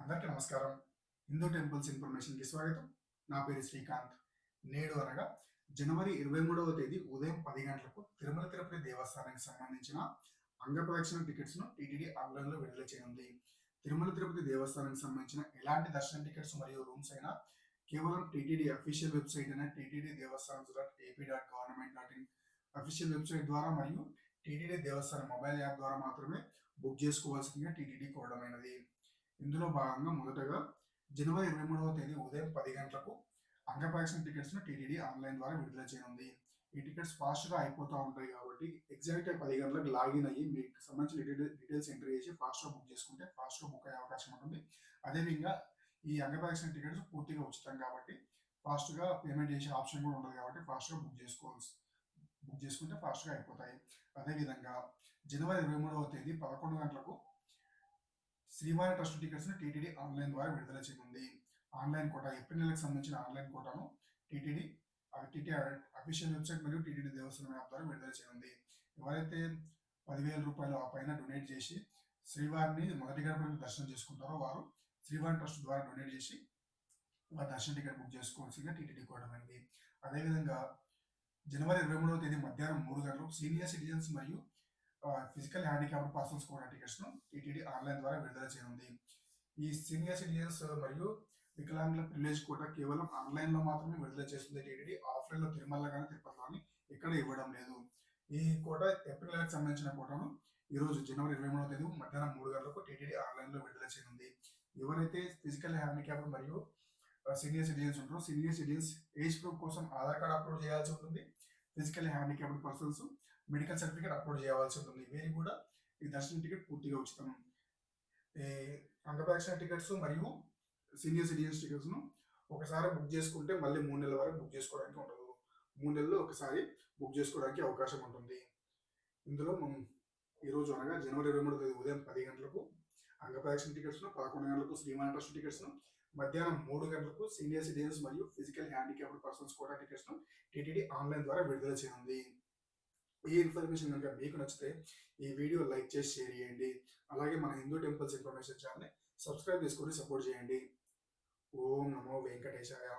అందరికీ నమస్కారం. హిందూ టెంపుల్స్ ఇన్ఫర్మేషన్‌కి స్వాగతం. నా పేరు శ్రీకాంత్. నేడు అనగా జనవరి 23వ తేదీ ఉదయం 10 గంటలకు తిరుమల తిరుపతి దేవస్థానానికి సంబంధించిన అంగప్రదక్షిణ టికెట్స్‌ను టీటీడీ ఆన్‌లైన్‌లో విడుదల చేయనుంది. తిరుమల తిరుపతి దేవస్థానానికి సంబంధించిన ఎలాంటి దర్శన టికెట్స్ మరియు రూమ్స్ అయినా కేవలం టీటీడీ అఫీషియల్ వెబ్‌సైట్ అయిన TTD Devasthanams dot AP government in official website ద్వారా మరియు టీటీడీ దేవస్థానం మొబైల్ యాప్ ద్వారా మాత్రమే బుక్ చేసుకోవాల్సిందిగా టీటీడీ కోరడమైనది. ఇందులో భాగంగా మొదటగా జనవరి 23వ తేదీ ఉదయం 10 గంటలకు అంగప్రదక్షిణ టికెట్స్‌ను టీటీడీ ఆన్‌లైన్ ద్వారా విడుదల చేయనుంది. ఈ టికెట్స్ ఫాస్ట్‌గా అయిపోతా ఉంటాయి కాబట్టి ఎగ్జాక్ట్‌గా 10 గంటలకు లాగిన్ అయ్యి మీకు సంబంధించిన డీటెయిల్స్ ఎంటర్ చేసి ఫాస్ట్‌గా బుక్ చేసుకుంటే ఫాస్ట్‌గా బుక్ అయ్యే అవకాశం ఉంటుంది. అదేవిధంగా ఈ అంగప్రదక్షిణ టికెట్స్ పూర్తిగా ఉచితం కాబట్టి ఫాస్ట్‌గా పేమెంట్ చేసే ఆప్షన్ కూడా ఉండదు కాబట్టి ఫాస్ట్‌గా బుక్ చేసుకుంటే ఫాస్ట్‌గా అయిపోతాయి. అదేవిధంగా జనవరి 23వ తేదీ 11 గంటలకు శ్రీవారి ట్రస్ట్ టికెట్స్‌ని టీటీడీ ఆన్‌లైన్ ద్వారా విడుదల చేయనుంది. ఆన్‌లైన్ కోటా ఏప్రిల్ నెలకు సంబంధించిన ఆన్‌లైన్ కోటాను టీటీడీ టీటీ అఫీషియల్ వెబ్‌సైట్ మరియు టీటీడీ దేవస్థానం యాప్ ద్వారా విడుదల చేయనుంది. ఎవరైతే రూ. 10,000 ఆ పైన డొనేట్ చేసి శ్రీవారిని మొదటి గడప నుంచి దర్శనం చేసుకుంటారో వారు శ్రీవారి ట్రస్ట్ ద్వారా డొనేట్ చేసి వారి దర్శన టికెట్ బుక్ చేసుకోవాల్సిందిగా టీటీడీ కోరడమైనది. అదేవిధంగా జనవరి 23వ తేదీ మధ్యాహ్నం 3 గంటలకు సీనియర్ సిటిజన్స్ మరియు ఫిజికల్ హ్యాండిక్యాప్డ్ పర్సన్స్ కూడా టికెట్స్‌ను టీటీడీ ఆన్‌లైన్ ద్వారా విడుదల చేయనుంది. ఈ సీనియర్ సిటిజన్స్ మరియు వికలాంగుల ప్రివిలేజ్ కోటా కేవలం ఆన్‌లైన్‌లో మాత్రమే విడుదల చేస్తుంది టీటీడీ. ఆఫ్‌లైన్‌లో తిరుమలలో గాని, తిరుపతిలో గాని ఎక్కడ ఇవ్వడం లేదు. ఈ కోటా ఏప్రిల్ నెలకు సంబంధించిన కోటాను ఈరోజు జనవరి 23వ తేదీ మధ్యాహ్నం 3 గంటలకు టీటీడీ ఆన్‌లైన్‌లో విడుదల చేయనుంది. ఎవరైతే ఫిజికల్ హ్యాండిక్యాప్డ్ మరియు సీనియర్ సిటిజన్స్ ఉంటారో సీనియర్ సిటిజన్స్ ఏజ్ ప్రూఫ్ కోసం ఆధార్ కార్డ్ అప్లోడ్ చేయాల్సి ఉంటుంది. Physical handicapped persons medical certificate upload చేయవలసి ఉంటుంది. వీరికి కూడా ఈ దర్శనం టికెట్ పూర్తిగా ఉచితం. ఈ అంగప్రదక్షిణ టికెట్స్ మరియు సీనియర్ సిటిజన్స్ టికెట్స్‌ను ఒకసారి బుక్ చేసుకుంటే మళ్ళీ 3 నెలల వరకు బుక్ చేసుకోవడానికి ఉండదు. 3 నెలల్లో ఒకసారి బుక్ చేసుకోవడానికి అవకాశం ఉంటుంది. ఇందులో ఈరోజు అనగా జనవరి 23వ తేదీ ఉదయం 10 గంటలకు అంగప్రదక్షిణ టికెట్స్‌ను, 11 గంటలకు శ్రీవారి ట్రస్ట్ టికెట్స్‌ను, మధ్యాహ్నం 3 గంటలకు సీనియర్ సిటిజన్స్ మరియు ఫిజికల్ హ్యాండిక్యాప్డ్ పర్సన్స్ కూడా టికెట్స్‌ను టీటీడీ ఆన్‌లైన్ ద్వారా విడుదల చేయనుంది. ఈ ఇన్ఫర్మేషన్ కనుక మీకు నచ్చితే ఈ వీడియో లైక్ చేసి షేర్ చేయండి. అలాగే మన హిందూ టెంపుల్స్ ఇన్ఫర్మేషన్ ఛానల్‌ని సబ్స్క్రైబ్ చేసుకొని సపోర్ట్ చేయండి. ఓం నమో వెంకటేశాయ.